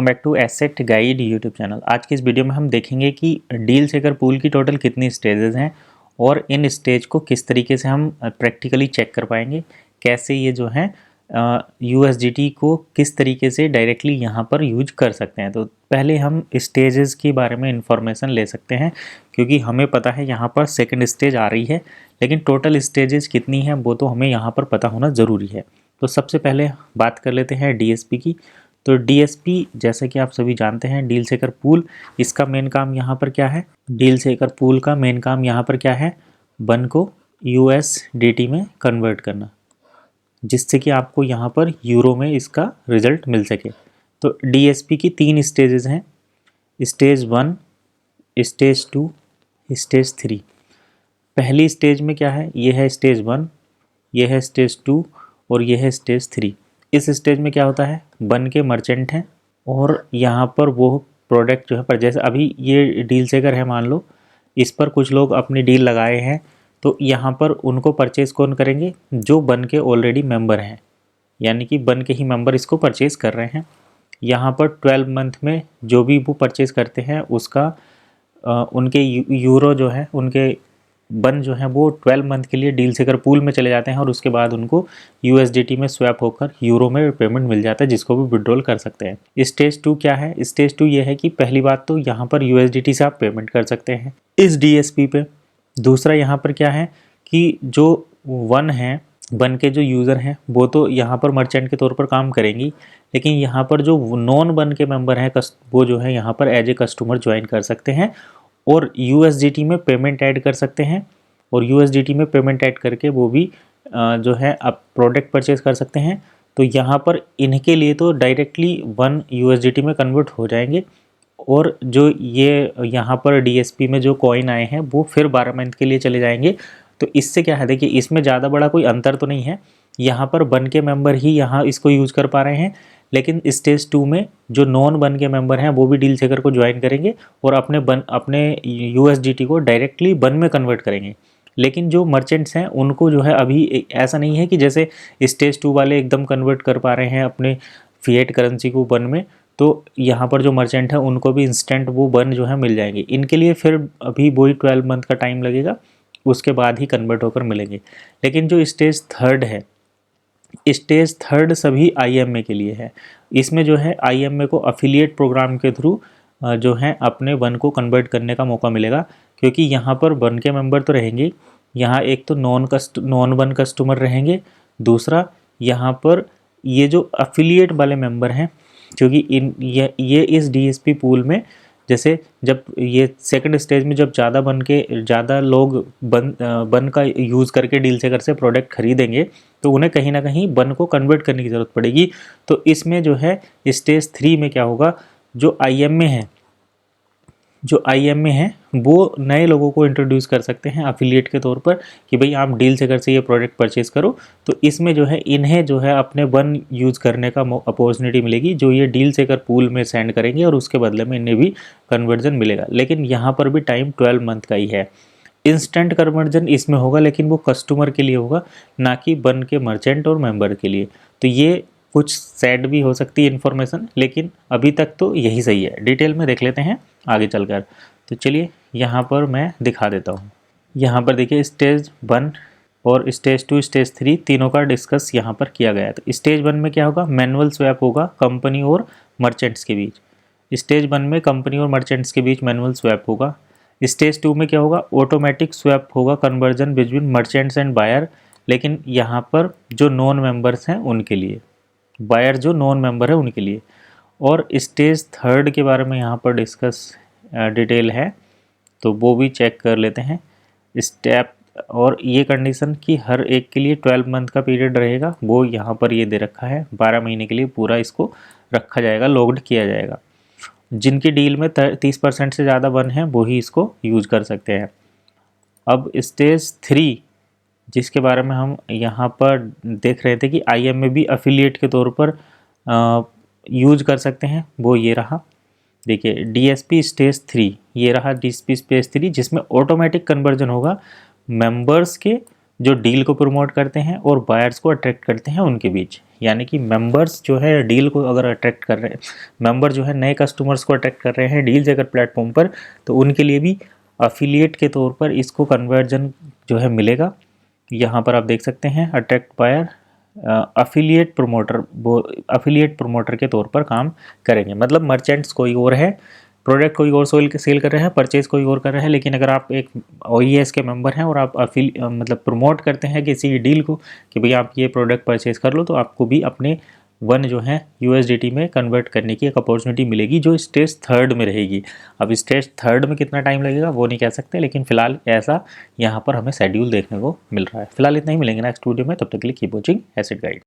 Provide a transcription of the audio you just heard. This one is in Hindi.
Back to asset guide YouTube channel. आज की इस वीडियो में हम देखेंगे कि डील सेकर पूल की टोटल कितनी स्टेजेस हैं और इन स्टेज को किस तरीके से हम प्रैक्टिकली चेक कर पाएंगे, कैसे ये जो है USDT को किस तरीके से डायरेक्टली यहाँ पर यूज कर सकते हैं। तो पहले हम स्टेजेस के बारे में इंफॉर्मेशन ले सकते हैं, क्योंकि हमें पता है यहाँ पर सेकंड स्टेज आ रही है, लेकिन टोटल स्टेजेस कितनी हैं वो तो हमें यहाँ पर पता होना ज़रूरी है। तो सबसे पहले बात कर लेते हैं DSP की। तो DSP जैसे कि आप सभी जानते हैं, डील सेकर पूल, इसका मेन काम यहाँ पर क्या है? डील सेकर पूल का मेन काम यहाँ पर क्या है? बन को USDT में कन्वर्ट करना, जिससे कि आपको यहाँ पर यूरो में इसका रिजल्ट मिल सके। तो DSP की 3 स्टेजेस हैं, स्टेज 1, स्टेज 2, स्टेज 3। पहली स्टेज में क्या है? ये है स्टेज 1, ये है स्टेज 2 और ये है स्टेज 3। इस स्टेज में क्या होता है? बन के मर्चेंट हैं और यहाँ पर वो प्रोडक्ट जो है पर, जैसे अभी ये डील सेकर है, मान लो इस पर कुछ लोग अपनी डील लगाए हैं, तो यहाँ पर उनको परचेज़ कौन करेंगे? जो बन के ऑलरेडी मेंबर हैं, यानी कि बन के ही मेंबर इसको परचेज़ कर रहे हैं। यहाँ पर 12 मंथ में जो भी वो परचेज़ करते हैं उसका उनके यूरो जो है, उनके बन जो है वो 12 मंथ के लिए डील सेकर पूल में चले जाते हैं और उसके बाद उनको USDT में स्वैप होकर यूरो में पेमेंट मिल जाता है, जिसको भी विड्रॉल कर सकते हैं। स्टेज 2 क्या है? स्टेज 2 ये है कि पहली बात तो यहाँ पर USDT से आप पेमेंट कर सकते हैं इस DSP पे। दूसरा यहाँ पर क्या है कि जो वन है, बन के जो यूज़र हैं वो तो यहाँ पर मर्चेंट के तौर पर काम करेंगी, लेकिन यहाँ पर जो नॉन बन के मेंबर हैं वो जो है यहाँ पर एज ए कस्टमर ज्वाइन कर सकते हैं और USDT में पेमेंट ऐड कर सकते हैं। और USDT में पेमेंट ऐड करके वो भी जो है आप प्रोडक्ट परचेज़ कर सकते हैं। तो यहाँ पर इनके लिए तो डायरेक्टली 1 USDT में कन्वर्ट हो जाएंगे, और जो ये यहाँ पर DSP में जो कॉइन आए हैं वो फिर 12 मंथ के लिए चले जाएंगे। तो इससे क्या है, देखिए इसमें ज़्यादा बड़ा कोई अंतर तो नहीं है, यहाँ पर बन के मेंबर ही यहाँ इसको यूज़ कर पा रहे हैं, लेकिन स्टेज 2 में जो नॉन बन के मेंबर हैं वो भी डील सेकर को ज्वाइन करेंगे और अपने USDT को डायरेक्टली बन में कन्वर्ट करेंगे। लेकिन जो मर्चेंट्स हैं उनको जो है अभी ऐसा नहीं है कि जैसे स्टेज 2 वाले एकदम कन्वर्ट कर पा रहे हैं अपने फिएट करेंसी को बन में, तो यहाँ पर जो मर्चेंट है उनको भी इंस्टेंट वो बन जो है मिल जाएंगे। इनके लिए फिर अभी वही 12 मंथ का टाइम लगेगा, उसके बाद ही कन्वर्ट होकर मिलेंगे। लेकिन जो स्टेज 3 है, स्टेज 3 सभी IMA के लिए है। इसमें जो है IMA को अफिलिएट प्रोग्राम के थ्रू जो है अपने वन को कन्वर्ट करने का मौका मिलेगा, क्योंकि यहाँ पर वन के मेंबर तो रहेंगे, यहाँ एक तो नॉन वन कस्टमर रहेंगे, दूसरा यहाँ पर ये जो अफिलिएट वाले मेंबर हैं, क्योंकि ये इस DSP पूल में जैसे जब ये सेकंड स्टेज में जब ज़्यादा लोग बन का यूज़ करके डील सेकर से प्रोडक्ट खरीदेंगे, तो उन्हें कहीं ना कहीं बन को कन्वर्ट करने की ज़रूरत पड़ेगी। तो इसमें जो है स्टेज 3 में क्या होगा, जो IMA है वो नए लोगों को इंट्रोड्यूस कर सकते हैं अफिलिएट के तौर पर कि भाई आप डील सेकर से ये प्रोडक्ट परचेज़ करो। तो इसमें जो है इन्हें जो है अपने वन यूज़ करने का अपॉर्चुनिटी मिलेगी, जो ये डील सेकर पूल में सेंड करेंगे और उसके बदले में इन्हें भी कन्वर्जन मिलेगा। लेकिन यहाँ पर भी टाइम 12 मंथ का ही है। इंस्टेंट कन्वर्जन इसमें होगा, लेकिन वो कस्टमर के लिए होगा, ना कि बन के मर्चेंट और मेंबर के लिए। तो ये कुछ सैड भी हो सकती है इन्फॉर्मेशन, लेकिन अभी तक तो यही सही है। डिटेल में देख लेते हैं आगे चलकर। तो चलिए यहाँ पर मैं दिखा देता हूँ। यहाँ पर देखिए स्टेज 1 और स्टेज 2, स्टेज 3 तीनों का डिस्कस यहाँ पर किया गया है। तो स्टेज 1 में क्या होगा? मैनुअल स्वैप होगा कंपनी और मर्चेंट्स के बीच। स्टेज 1 में कंपनी और मर्चेंट्स के बीच मैनुअल स्वैप होगा। स्टेज 2 में क्या होगा? ऑटोमेटिक स्वैप होगा, conversion between merchants and buyer, लेकिन यहाँ पर जो नॉन मेंबर्स हैं उनके लिए, बायर जो नॉन मेंबर है उनके लिए। और स्टेज 3 के बारे में यहाँ पर डिस्कस डिटेल है, तो वो भी चेक कर लेते हैं स्टेप। और ये कंडीशन कि हर एक के लिए 12 मंथ का पीरियड रहेगा, वो यहाँ पर ये दे रखा है। 12 महीने के लिए पूरा इसको रखा जाएगा, लॉग्ड किया जाएगा। जिनकी डील में 30% से ज़्यादा वन है वो ही इसको यूज कर सकते हैं। अब स्टेज 3 जिसके बारे में हम यहाँ पर देख रहे थे कि IMA भी अफिलिएट के तौर पर यूज कर सकते हैं, वो ये रहा। देखिए DSP स्टेज 3, ये रहा DSP स्टेज 3, जिसमें ऑटोमेटिक कन्वर्जन होगा मेंबर्स के जो डील को प्रमोट करते हैं और बायर्स को अट्रैक्ट करते हैं उनके बीच। यानी कि मेंबर्स जो है डील को अगर अट्रैक्ट कर रहे हैं, मेंबर जो है नए कस्टमर्स को अट्रैक्ट कर रहे हैं डील सेकर प्लेटफॉर्म पर, तो उनके लिए भी अफिलिएट के तौर पर इसको कन्वर्जन जो है मिलेगा। यहाँ पर आप देख सकते हैं अट्रैक्ट बायर, अफिलिएट प्रमोटर के तौर पर काम करेंगे। मतलब मर्चेंट्स कोई और है, प्रोडक्ट कोई और सेल कर रहे हैं, परचेज कोई और कर रहे हैं, लेकिन अगर आप एक OES के मेंबर हैं और आप मतलब प्रमोट करते हैं किसी डील को कि भैया आप ये प्रोडक्ट परचेज कर लो, तो आपको भी अपने वन जो है USDT में कन्वर्ट करने की एक अपॉर्चुनिटी मिलेगी जो स्टेज 3 में रहेगी। अब स्टेज 3 में कितना टाइम लगेगा वो नहीं कह सकते, लेकिन फिलहाल ऐसा यहाँ पर हमें शेड्यूल देखने को मिल रहा है। फिलहाल इतना ही, मिलेंगे नेक्स्ट वीडियो में, तब तक के लिए कीप वॉचिंग एसेट गाइड।